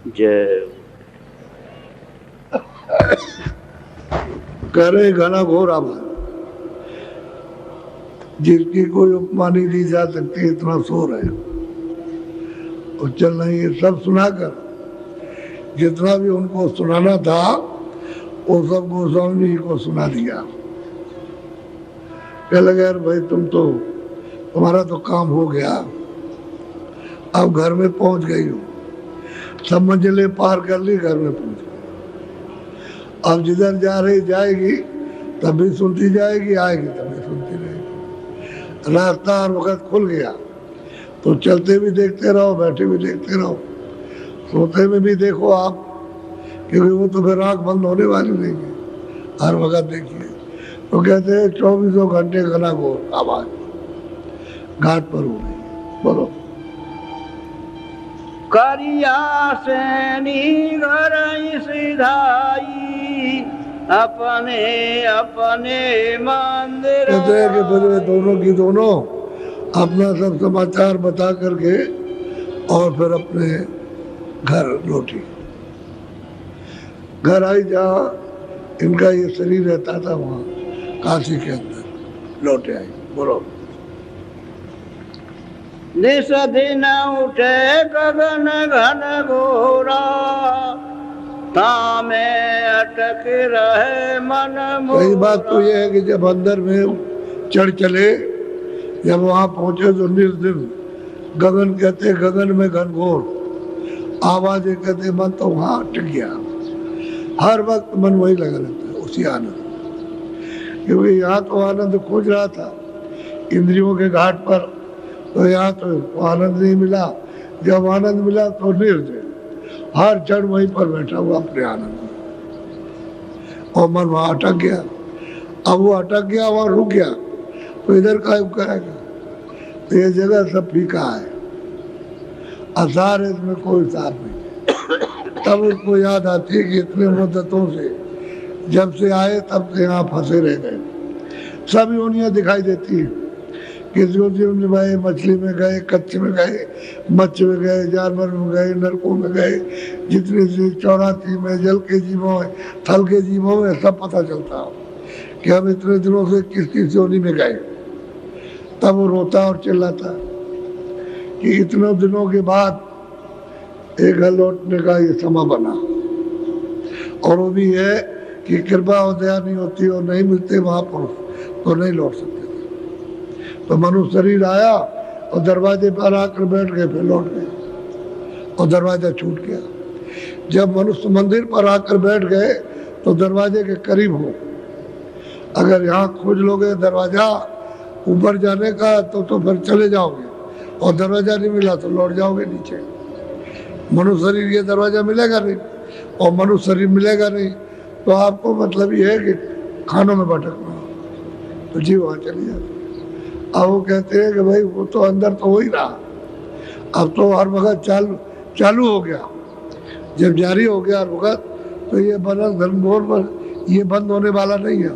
जय करे घना घोर आभार, जिसकी कोई उपमा नहीं दी जा सकती, इतना शोर है। और चल नहीं, ये सब सुनाकर जितना भी उनको सुनाना था वो सब गोस्वामी जी को सुना दिया। कह लगे यार भाई तुम्हारा तो काम हो गया, अब घर में पहुंच गई हो, सब मंजिलें पार कर ली, घर में पहुंच गई। अब जिधर जा रही जाएगी तब भी सुनती जाएगी, आएगी तब भी सुनती रहेगी। रास्ता और वक्त खुल गया तो चलते भी देखते रहो, बैठे भी देखते रहो, सोते में भी देखो आप, क्योंकि वो तो फिर आँख बंद होने वाली नहीं है, हर वक्त देखिए। तो कहते हैं 24 घंटे घना घोर आवाज घाट पर हो रही है। बोलो। करिया सैनी घर सिधाई अपने अपने मंदिर। कहते हैं कि फिर वे दोनों की दोनों अपना सब समाचार बता करके और फिर अपने घर लौटी। घर आई जहाँ इनका ये शरीर रहता था, वहाँ काशी के अंदर लौटे आई। बोलो। निस दिन उठे गगन घन घोरा, तामे अटक रहे मन मोरा। सही बात तो ये है कि जब अंदर में चढ़ चले, जब वहाँ पहुंचे तो निर्दिन गगन कहते, गगन में घनघोर आवाजें कहते, मन तो वहाँ अटक गया। हर वक्त मन वही लगा रहता है, उसी आनंद। क्योंकि यहाँ तो आनंद खोज रहा था इंद्रियों के घाट पर, तो यहाँ तो आनंद नहीं मिला। जब आनंद मिला तो निर्जय हर क्षण वहीं पर बैठा हुआ अपने आनंद में, और मन वहाँ अटक गया। अब वो अटक गया, वहाँ रुक गया, तो इधर का करेगा। तो ये जगह सब फीका है, आसार है, इसमें कोई सार नहीं। तब उसको याद आती है कि इतने मुद्दतों से जब से आए तब से यहाँ फंसे रह गए। सब योनियाँ दिखाई देती हैं, किसी को जीव में गए, मछली में गए, कच्चे में गए, मच्छ में गए, जानवर में गए, नरकों में गए, जितने सी 84 में, जल के जीवों में, थल के जीवों में, सब पता चलता हो कि हम इतने दिनों से किस किस योनि में गए। तब वो रोता और चिल्लाता कि इतने दिनों के बाद एक घर लौटने का ये समय बना। और वो भी है कि कृपा और दया नहीं होती और नहीं मिलते महापुरुष तो नहीं लौट सकते। तो मनुष्य शरीर आया और दरवाजे पर आकर बैठ गए, फिर लौट गए और दरवाजा छूट गया। जब मनुष्य मंदिर पर आकर बैठ गए तो दरवाजे के करीब हो, अगर यहाँ खोज लोगे दरवाजा ऊपर जाने का तो फिर चले जाओगे, और दरवाजा नहीं मिला तो लौट जाओगे नीचे। मनुष्य शरीर ये दरवाजा मिलेगा नहीं, और मनुष्य शरीर मिलेगा नहीं तो आपको मतलब ये है कि खानों में भटकना, तो जीव वहाँ चली जाती। अब वो कहते हैं कि भाई वो तो अंदर तो हो ही रहा, अब तो हर वक्त चालू हो गया। जब जारी हो गया हर वक्त, तो ये बनस घनघोर पर ये बंद होने वाला नहीं है।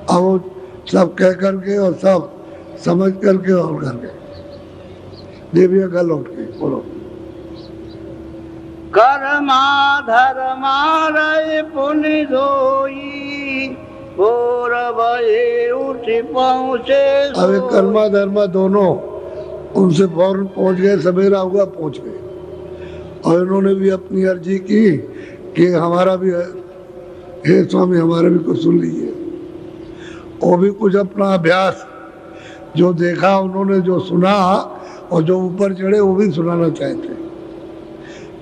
अब वो सब कह करके और सब समझ करके और कर गए, देविया का लौट गई। बोलो। कर्मा धर्मा रहे पुनि धोई, भोर भये उठ पहुँचे। अब कर्मा धर्मा दोनों उनसे फौरन पहुंच गए, सवेरा हुआ पहुंच गए, और इन्होंने भी अपनी अर्जी की कि हमारा भी हे स्वामी हमारा भी कुछ सुन लीजिए। वो भी कुछ अपना अभ्यास जो देखा उन्होंने, जो सुना और जो ऊपर चढ़े वो भी सुनाना चाहते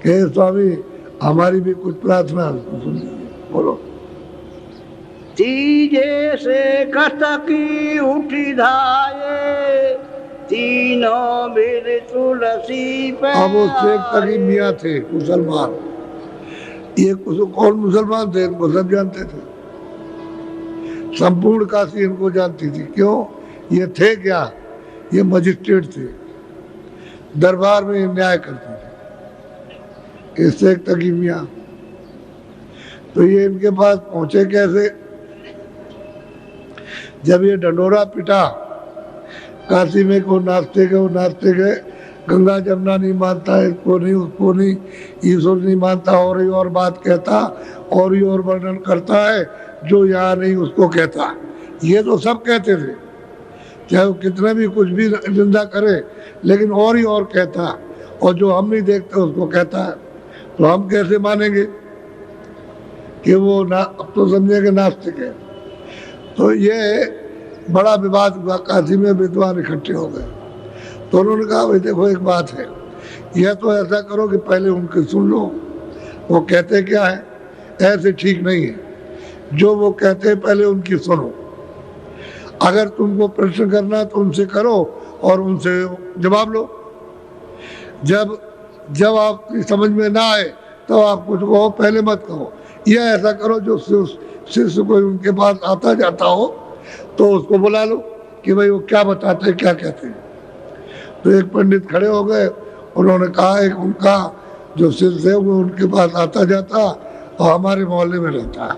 कि हे स्वामी हमारी भी कुछ प्रार्थना सुन लीजिए। बोलो। तीजे से कतकी उठी धाये, तीनों बिर तुलसी पे। अब वो शेख तकी मियाँ थे मुसलमान, ये कौन मुसलमान थे इनको सब जानते थे, संपूर्ण काशी इनको जानती थी। क्यों? ये थे क्या? ये मजिस्ट्रेट थे, दरबार में न्याय करते थे, ये शेख तकी मियाँ। तो ये इनके पास पहुंचे कैसे? जब ये ढंडोरा पिटा काशी में, को नाचते गए गंगा जमुना नहीं मानता, इसको नहीं उसको नहीं, ईश्वर नहीं मानता, और ही और बात कहता, और ही और वर्णन करता है, जो यहाँ नहीं उसको कहता। ये तो सब कहते थे, चाहे वो कितना भी कुछ भी निंदा करे, लेकिन और ही और कहता, और जो हम नहीं देखते उसको कहता है। तो हम कैसे मानेंगे कि वो ना, अब तो समझेंगे नास्तिक है। तो ये बड़ा विवाद हुआ, काशी में विद्वान इकट्ठे हो गए। तो उन्होंने कहा भाई देखो एक बात है, यह तो ऐसा करो कि पहले उनकी सुन लो, वो कहते क्या है, ऐसे ठीक नहीं है। जो वो कहते हैं पहले उनकी सुनो। अगर तुमको प्रश्न करना है तो उनसे करो और उनसे जवाब लो। जब आपकी समझ में ना आए तो आप कुछ कहो, पहले मत कहो। यह ऐसा करो, जो शिष्य कोई उनके पास आता जाता हो तो उसको बुला लो कि भाई वो क्या बताते हैं, क्या कहते हैं। तो एक पंडित खड़े हो गए, उन्होंने कहा एक उनका जो शिष्य है वो उनके पास आता जाता और हमारे मोहल्ले में रहता है।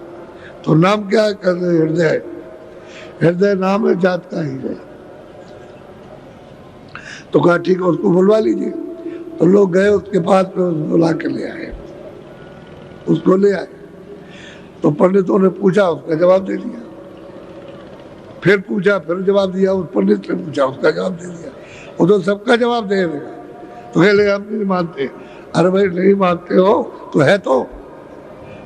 तो नाम क्या है, कहते हृदय। हृदय नाम है, जात का ही है। तो कहा ठीक है, उसको बुलवा लीजिए। तो लोग गए उसके पास में, बुला के ले आए, उसको ले आए। तो पंडितों ने पूछा, उसका जवाब दे दिया। फिर पूछा, फिर जवाब दिया। उस पंडित ने पूछा, उसका जवाब दे दिया। वो तो सबका जवाब दे देगा। तो कह लगे हम नहीं मानते। अरे भाई नहीं मानते हो तो है तो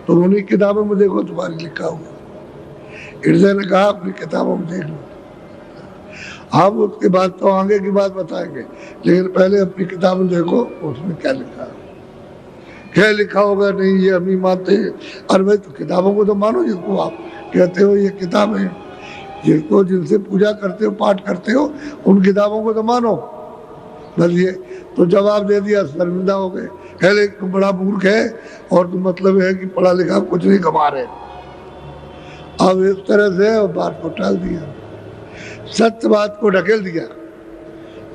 उन्हीं किताबों में देखो, तुम्हारी लिखा हुआ। हृदय ने कहा अपनी किताबों में देख लो, आप उसके बाद तो आगे की बात बताएंगे, लेकिन पहले अपनी किताब में देखो उसमें क्या लिखा है। क्या लिखा होगा, नहीं ये हम नहीं मानते। अरे भाई तो किताबों को तो मानो, जिसको आप कहते हो ये किताब है, जिसको जिनसे पूजा करते हो, पाठ करते हो, उन किताबों को तो मानो। बस ये तो जवाब दे दिया, शर्मिंदा हो गए। कहले तुम बड़ा मूर्ख है और तुम मतलब है कि पढ़ा लिखा कुछ नहीं कमा रहे। अब इस तरह से बात को टाल दिया, सत्य बात को ढकेल दिया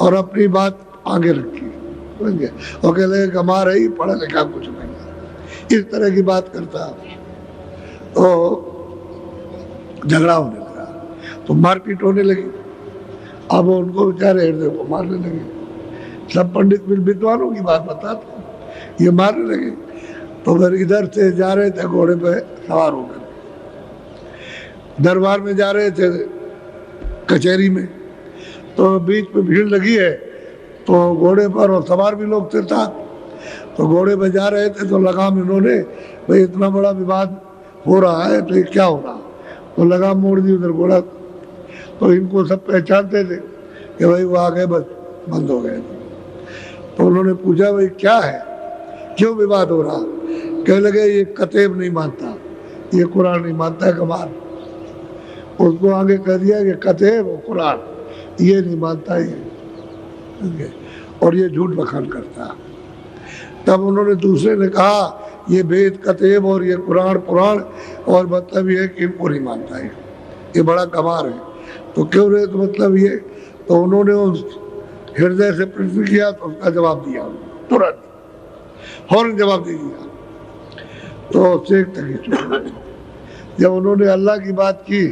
और अपनी बात आगे रखी, समझे। और कह लगे कमा रही, पढ़ा लिखा कुछ नहीं। इस तरह की बात करता तो झगड़ा होने लगा, तो मारपीट होने लगी। अब उनको बेचारे हृदय को मारने लगे। सब पंडित विद्वानों की बात बताते, ये मारने लगे। तो फिर इधर से जा रहे थे, घोड़े पे सवार होकर दरबार में जा रहे थे, कचहरी में। तो बीच में भीड़ लगी है, तो घोड़े पर और सवार भी लोग थे साथ। तो घोड़े पे जा रहे थे, तो लगाम इन्होंने, भाई इतना बड़ा विवाद हो रहा है तो ये क्या हो रहा, तो लगाम मोड़ दी उधर घोड़ा। तो इनको सब पहचानते थे कि भाई वो आ गए, बस बंद हो गए। तो उन्होंने पूछा भाई क्या है, क्यों विवाद हो रहा। कह लगे ये कतेब नहीं मानता, ये कुरान नहीं मानता है, कमाल। उसको आगे कह दिया कि कतेब और कुरान ये नहीं मानता ये, और ये झूठ बखान करता। तब उन्होंने दूसरे ने कहा ये वेद कतेब और ये कुरान पुराण, और मतलब ये कि इनको नहीं मानता है, ये बड़ा कमार है। तो क्यों रहे, तो मतलब ये। तो उन्होंने उस हृदय से प्रश्न किया, तो उसका जवाब दिया तुरंत, फौरन जवाब दे दिया। तो शेख तक जब उन्होंने अल्लाह की बात की,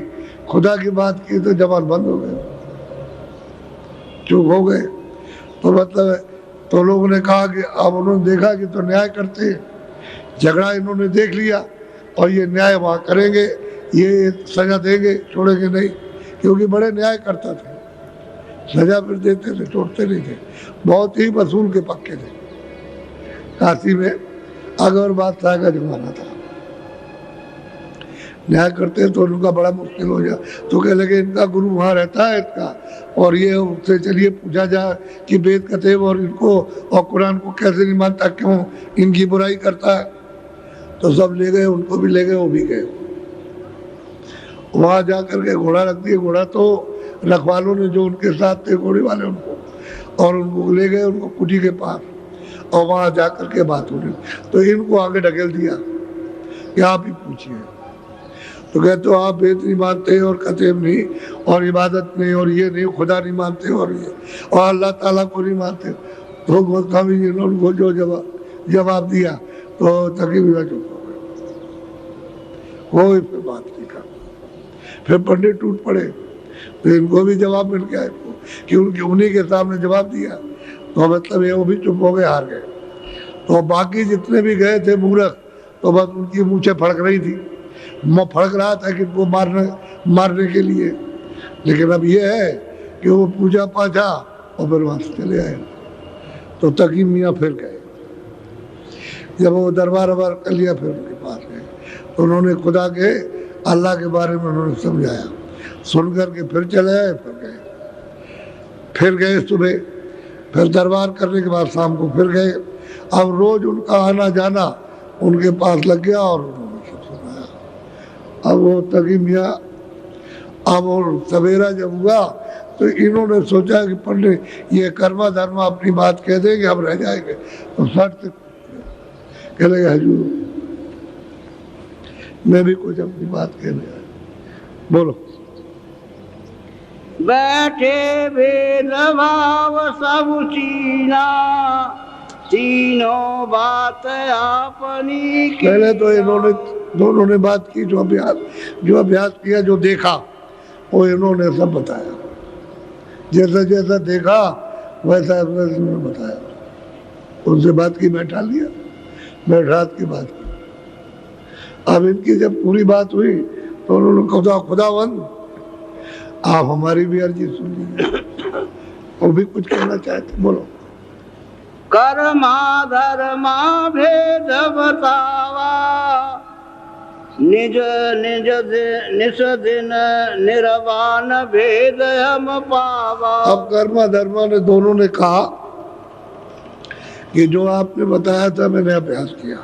खुदा की बात की, तो जवान बंद हो गए, चुप हो गए। तो मतलब तो लोगों ने कहा कि अब उन्होंने देखा कि तो न्याय करते हैं, झगड़ा इन्होंने देख लिया और ये न्याय वहाँ करेंगे, ये सजा देंगे, छोड़ेंगे नहीं, क्योंकि बड़े न्याय करता थे, सजा फिर देते थे, छोड़ते नहीं थे, बहुत ही वसूल के पक्के थे। काशी में अकबर बादशाह का जमाना था, न्याय करते तो उनका बड़ा मुश्किल हो जाए। तो कह लगे इनका गुरु वहाँ रहता है इसका, और ये उससे चलिए पूछा जाए कि वेद कतेब और इनको और कुरान को कैसे नहीं मानता, क्यों इनकी बुराई करता है। तो सब ले गए, उनको भी ले गए, वो भी गए। वहाँ जा कर के घोड़ा रख दिया। घोड़ा तो रखवालों ने जो उनके साथ थे घोड़े वाले, उनको और उनको ले गए उनको कुटी के पास, और वहाँ जा कर के बात होने। तो इनको आगे ढकेल दिया कि आप ही पूछिए। तो कहते हो आप वेद नहीं मानते और कतेब नहीं और इबादत नहीं और ये नहीं, खुदा नहीं मानते और ये और अल्लाह ताला को नहीं मानते। तो गोस्वामी जी ने उनको जो जवाब दिया तो तकरीबन चुप हो गए, कोई फिर बात नहीं कर। फिर पंडित टूट पड़े, तो इनको भी जवाब मिल गया कि उनके उन्हीं के सामने जवाब दिया। तो मतलब ये वो भी चुप हो गए, हार गए। तो बाकी जितने भी गए थे मूर्ख, तो बस उनकी मूछें फड़क रही थी, मुँह फड़क रहा था कि इनको मारने के लिए। लेकिन अब ये है कि वो पूजा पाछा और फिर वहाँ से चले आए। तो तकी मियाँ फिर गए, जब वो दरबार वरबार कर लिया फिर उनके पास गए, तो उन्होंने खुदा के अल्लाह के बारे में उन्होंने समझाया, सुन कर के फिर चले आए, फिर गए सुबह, फिर दरबार करने के बाद शाम को फिर गए। अब रोज उनका आना जाना उनके पास लग गया और उन्होंने सब सुनाया। अब वो तकी मियाँ, अब और सवेरा जब हुआ तो इन्होंने सोचा कि पंडित ये कर्मा धर्मा अपनी बात कह देंगे, हम रह जाएंगे। तो सर से कह लगे हजूर मैं भी कुछ अपनी बात कहने आया, बोलो। बैठे भेदभाव सब चीना, तीनों बात आपनी की। पहले तो इन्होंने दोनों ने बात की, जो अभ्यास किया, जो देखा वो इन्होंने सब बताया, जैसा जैसा देखा वैसा इन्होंने बताया। उनसे बात की, बैठा लिया, बैठात की बात की। अब इनकी जब पूरी बात हुई तो उन्होंने खुदावंद आप हमारी भी अर्जी सुन लीजिए, वो भी कुछ कहना चाहते, बोलो। कर्मा धर्मा भेद बतावा, निज निज निस दिन निर्वाण भेद हम पावा। अब कर्मा धर्मा ने दोनों ने कहा कि जो आपने बताया था मैंने अभ्यास किया,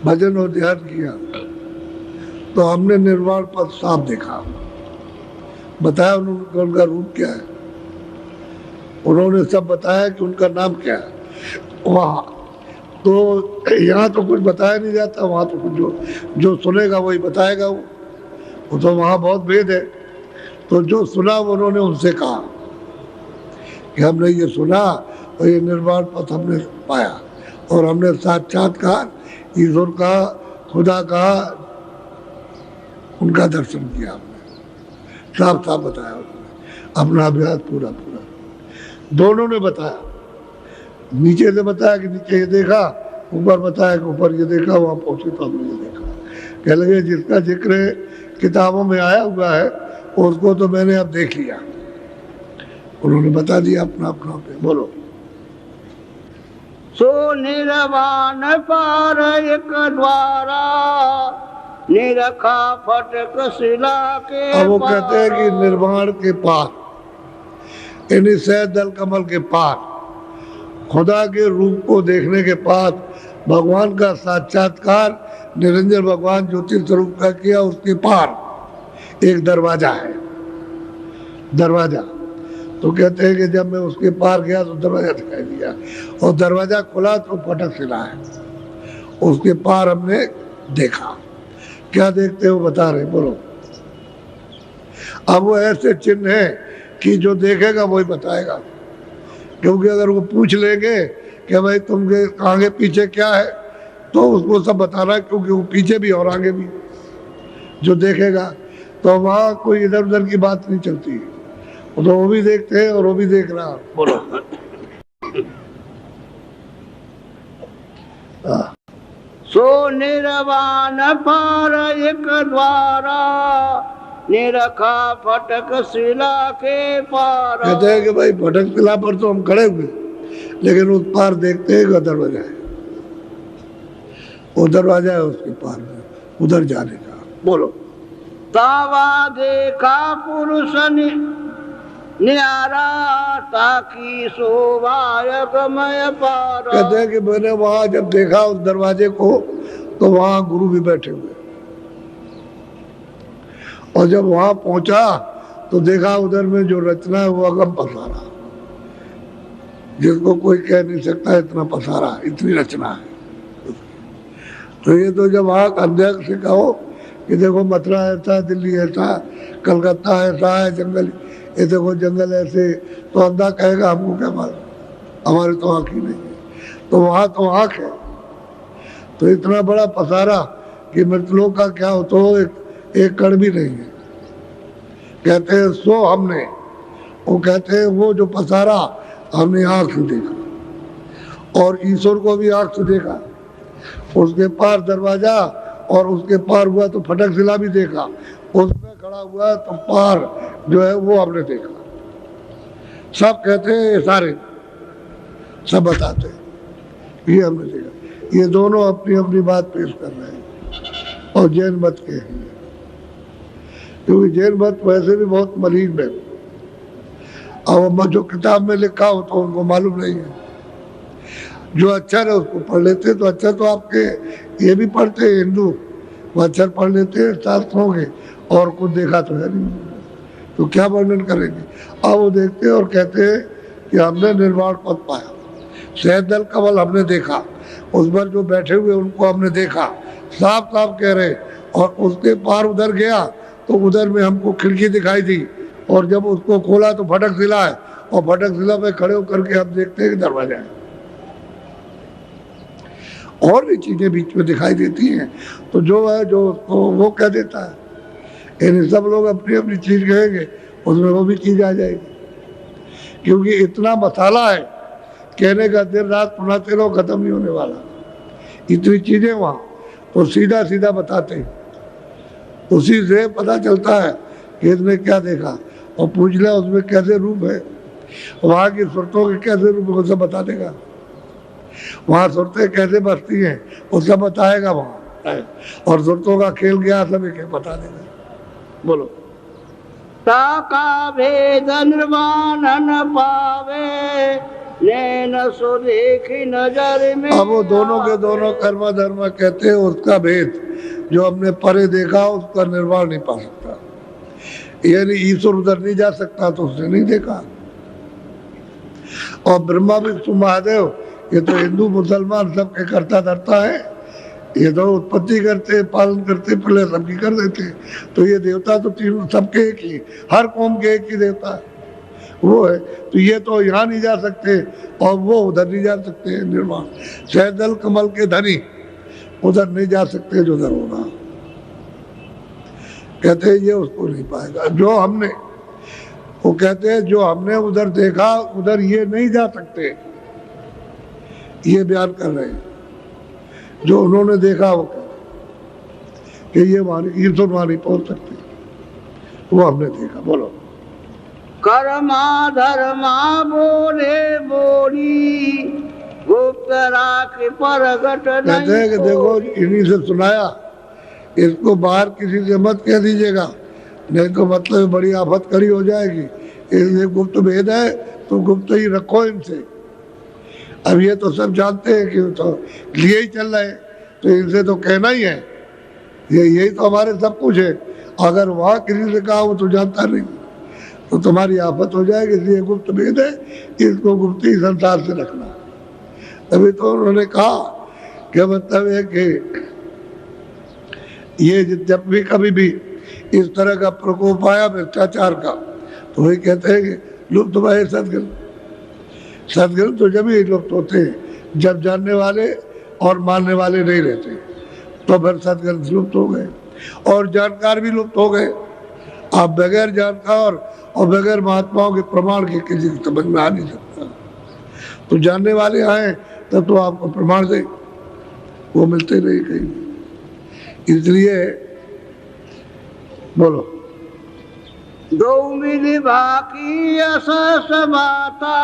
भजन और ध्यान किया, तो हमने निर्वाण पद साफ देखा। बताया उन्होंने उनका रूप क्या है, उन्होंने सब बताया कि उनका नाम क्या है। वहाँ तो यहाँ तो कुछ बताया नहीं जाता, वहाँ तो कुछ जो सुनेगा वही बताएगा। वो तो वहाँ बहुत भेद है। तो जो सुना उन्होंने उनसे कहा कि हमने ये सुना और ये निर्वाण पथ हमने पाया, और हमने साक्षात्कार ईश्वर का, खुदा का, उनका दर्शन किया। हमने साफ साफ बताया, उन्होंने अपना अभ्यास पूरा दोनों ने बताया। नीचे से बताया कि नीचे ये देखा, ऊपर बताया कि ऊपर ये देखा, वहाँ पहुँचे तो हमने ये देखा। कह लगे जिसका जिक्र किताबों में आया हुआ है उसको तो मैंने अब देख लिया। उन्होंने बता दिया अपना अपना पे, बोलो। सो निर्वाण पार एक द्वारा, निरखा फटक शिला के। अब वो कहते हैं कि निर्वाण के पार, यानी सैद दल कमल के पार, खुदा के रूप को देखने के बाद भगवान का साक्षात्कार निरंजन भगवान ज्योति स्वरूप का किया, उसके पार एक दरवाजा है, दरवाजा। तो कहते हैं कि जब मैं उसके पार गया तो दरवाजा दिखाई दिया, और दरवाजा खुला तो फटक शिला है, उसके पार हमने देखा। क्या देखते हो बता रहे, बोलो। अब वो ऐसे चिन्ह है कि जो देखेगा वही बताएगा, क्योंकि अगर वो पूछ लेंगे कि भाई तुमके आगे पीछे क्या है, तो उसको सब बताना है, क्योंकि वो पीछे भी और आगे भी जो देखेगा। तो वहाँ कोई इधर उधर की बात नहीं चलती, तो वो भी देखते हैं और वो भी देख रहा, बोलो। सो निर्वाण पार एक द्वारा, निरखा फटक शिला के पार। कहते हैं कि भाई फटक शिला पर तो हम खड़े हुए, लेकिन उस पार देखते हैं कि दरवाजा है, वो दरवाजा है उसके पार में, उधर जाने का, बोलो। तावा देखा पुरुष न्यारा, ताकि शोभा गमय पार। कहते हैं कि मैंने वहां जब देखा उस दरवाजे को, तो वहां गुरु भी बैठे हुए, और जब वहां पहुंचा तो देखा उधर में जो रचना है वो अगम पसारा, जिसको कोई कह नहीं सकता इतना पसारा, इतनी रचना है। तो ये तो जब वहां अध्यक्ष से कहो कि देखो मथुरा ऐसा, दिल्ली ऐसा, कलकत्ता ऐसा है, जंगल ये देखो जंगल ऐसे, तो अंधा कहेगा हमको क्या मालूम, हमारे तो आँख ही नहीं है। तो वहाँ तो आँख है। तो इतना बड़ा पसारा कि मृतलोक का क्या हो, तो एक कण भी नहीं है। कहते हैं सो हमने, वो कहते हैं वो जो पसारा हमने आँख से देखा और ईश्वर को भी आँख से देखा। उसके पार दरवाजा और उसके पार हुआ तो फटक जिला भी देखा, उसमें खड़ा हुआ तो पार जो है वो हमने देखा। सब कहते हैं ये सारे सब बताते हैं ये हमने देखा। ये दोनों अपनी अपनी बात पेश कर रहे हैं और जैन मत के हैं, क्योंकि जैन मत वैसे भी बहुत मलिन है। अब जो किताब में लिखा हो तो उनको मालूम नहीं है। जो अक्षर है उसको पढ़ लेते, तो अक्षर तो आपके ये भी पढ़ते हैं हिंदू, वो अक्षर पढ़ लेते हैं शास्त्रों के, और कुछ देखा तो है नहीं, तो क्या वर्णन करेंगे। अब वो देखते हैं और कहते हैं कि हमने निर्वाण पद पाया, सहजल कमल हमने देखा, उस पर जो बैठे हुए उनको हमने देखा, साफ साफ कह रहे। और उसके पार उधर गया तो उधर में हमको खिड़की दिखाई दी, और जब उसको खोला तो फटक जिला है, और फटक जिला में खड़े होकर के हम देखते हैं कि दरवाजा है। और भी चीजें बीच में दिखाई देती हैं, तो जो है जो वो कह देता है। इन सब लोग अपनी अपनी चीज कहेंगे, उसमें वो भी चीज आ जाएगी, क्योंकि इतना मसाला है कहने का, दिन रात सुनाते रहो खत्म नहीं होने वाला। इतनी चीजें वहाँ तो सीधा सीधा बताते हैं, उसी से पता चलता है कि इसने क्या देखा। और पूछ ले उसमें कैसे रूप है, वहाँ की सुरतों के कैसे रूप है वो सब बता देगा, वहाँ सुरतें कैसे बसती हैं वो सब बताएगा वहाँ, और सुरतों का खेल गया सब एक बता देगा। बोलो। ताका भेद निर्वाण न पावे, नैन सो देखी नजर में। अब वो दोनों के दोनों कर्म धर्म कहते हैं, उसका भेद जो हमने परे देखा उसका निर्वाण नहीं पा सकता। यानी ईश्वर उधर नहीं जा सकता तो उसने नहीं देखा। और ब्रह्मा विष्णु महादेव ये तो हिंदू मुसलमान सबके करता धरता है, ये तो उत्पत्ति करते पालन करते प्रलय सबकी कर देते। तो ये देवता तो तीनों सबके एक ही, हर कौम के एक ही देवता है वो है। तो ये तो यहाँ नहीं जा सकते और वो उधर नहीं जा सकते। निर्वाण सहजल कमल के धनी उधर नहीं जा सकते जो उधर होगा, कहते हैं ये उसको नहीं पाएगा। जो हमने वो कहते हैं जो हमने उधर देखा उधर ये नहीं जा सकते, ये बयान कर रहे हैं। जो उन्होंने देखा वो कि ये ईश्वर वहां नहीं पहुंच सकते, वो हमने देखा। बोलो। कर्मा धर्मा बोले बोली, गुप्त राख प्रगट कहते हैं कि देखो इन्हीं से सुनाया, इसको बाहर किसी से मत कह दीजिएगा, नहीं तो मतलब बड़ी आफत खड़ी हो जाएगी। इसलिए गुप्त भेद है तो गुप्त ही रखो इनसे। अब ये तो सब जानते हैं कि तो लिए ही चल रहे, तो इनसे तो कहना ही है, यही तो हमारे सब कुछ है। अगर वहाँ किसी से कहा वो तो जानता नहीं तो तुम्हारी आफत हो जाएगी। इसलिए गुप्त भेद है, इसको गुप्त ही संसार से रखना। तभी तो उन्होंने कहा कि मतलब है कि ये जब भी कभी भी इस तरह का प्रकोप आया भ्रष्टाचार का, तो वही कहते हैं कि लुप्त भय सदगुरु। सदगुरु तो जब ही लुप्त होते हैं जब जानने वाले और मानने वाले नहीं रहते, तो फिर सदगुरु लुप्त हो गए और जानकार भी लुप्त हो गए। आप बगैर जानकार और बगैर महात्माओं के प्रमाण के किसी की समझ में आ नहीं सकता। तो जानने वाले आए तब तो आपको प्रमाण दे, वो मिलते नहीं कहीं। इसलिए बोलो। दो मिली बाकी असस माता,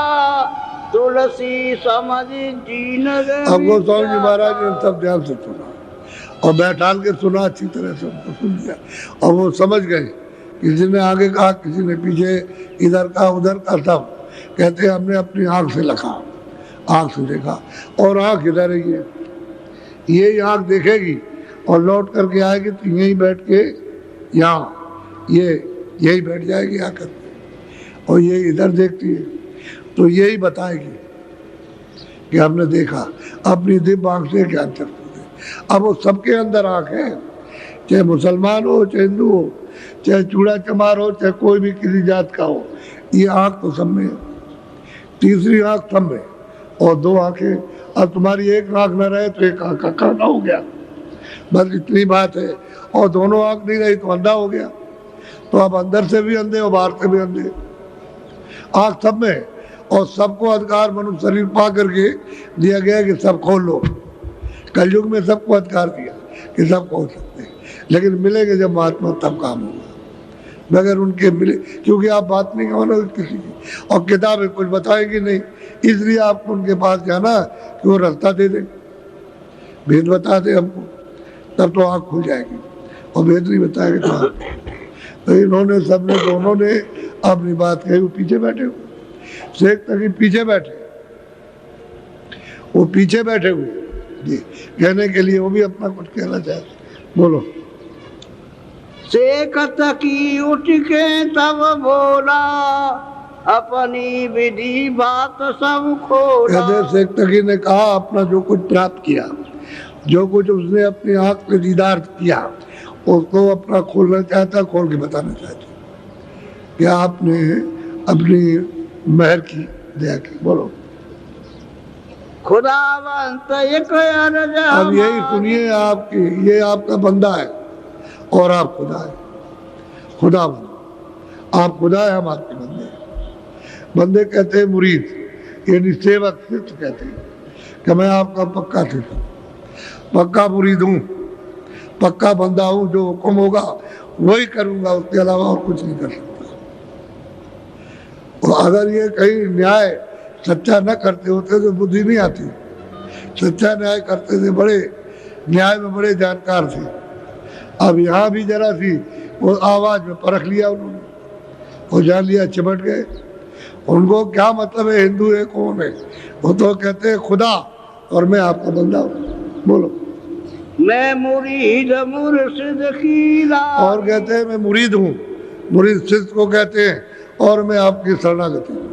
तुलसी समझ जीन। अब वो स्वामी जी महाराज ने सब ध्यान से सुना और बैठाल के सुना, अच्छी तरह से उनको सुन लिया और वो समझ गए। किसी ने आगे कहा, किसी ने पीछे, इधर का उधर का, सब कहते हमने अपनी आंख से लखा, आंख से देखा। और आंख इधर ही है, यही आंख देखेगी और लौट करके आएगी तो यहीं बैठ के यहाँ ये यही बैठ जाएगी आकर, और ये इधर देखती है तो यही बताएगी कि हमने देखा। अपनी दिव्य आंख से ज्ञान चक्षु है। अब वो सबके अंदर आंख है, चाहे मुसलमान हो, चाहे हिंदू हो, चाहे चूड़ा चमार हो, चाहे कोई भी किसी जात का हो, ये आंख तो सब में है। तीसरी आंख सब में और दो आंखें। अब तुम्हारी एक आंख न रहे तो एक आंख का काना हो गया, बस इतनी बात है। और दोनों आंख नहीं रही तो अंधा हो गया। तो अब अंदर से भी अंधे और बाहर से भी अंधे। आंख सब में और सबको अधिकार मनुष्य शरीर पा करके दिया गया कि सब खोल लो। कलयुग में सबको अधिकार दिया कि सब खोल सकते हैं, लेकिन मिलेंगे जब महात्मा तब काम होगा, मगर उनके मिले, क्योंकि आप बात नहीं मानोगे किसी की और किताबें कुछ बताएगी नहीं, इसलिए आपको उनके पास जाना कि वो रास्ता दे दे, भेद बता दे हमको, तब तो आँख खुल जाएगी, और भेद नहीं बताएंगे तो आँख। तो इन्होंने सबने दोनों ने अपनी बात कही। वो पीछे बैठे हुए शेख तकी पीछे बैठे, वो पीछे बैठे हुए जी कहने के लिए, वो भी अपना कुछ कहना चाहते। बोलो। शेख तकी उठ के तब बोला, अपनी विधि बात सब खोला। कहते शेख तकी ने कहा अपना जो कुछ प्राप्त किया, जो कुछ उसने अपनी आंख से दीदार किया, उसको अपना खोलना चाहता, खोल के बताना चाहता कि आपने अपनी मेहर की, दया की। बोलो। खुदावंत एक अर्ज अब यही सुनिए, आपकी ये आपका बंदा है और आप खुदा है। खुदावंत आप खुदा है, हम आपके बंदे हैं। बंदे कहते हैं मुरीद, यानी सेवक, शिष्य कहते हैं कि मैं आपका पक्का शिष्य, पक्का मुरीद हूँ, पक्का बंदा हूँ, जो हुक्म होगा वही करूँगा, उसके अलावा और कुछ नहीं कर सकता। और अगर ये कहीं न्याय सच्चा न करते होते तो बुद्धि नहीं आती। सच्चा न्याय करते थे, बड़े न्याय में बड़े जानकार थे। अब यहाँ भी जरा सी वो आवाज़ में परख लिया उन्होंने, वो जान लिया, चिमट गए। उनको क्या मतलब है हिंदू है कौन है, वो तो कहते हैं खुदा और मैं आपका बंदा हूँ। बोलो। मैं मुरीद मुर्शिद की और कहते हैं मैं मुरीद हूँ, मुरीद शिष्य को कहते हैं, और मैं आपकी शरणागति हूँ।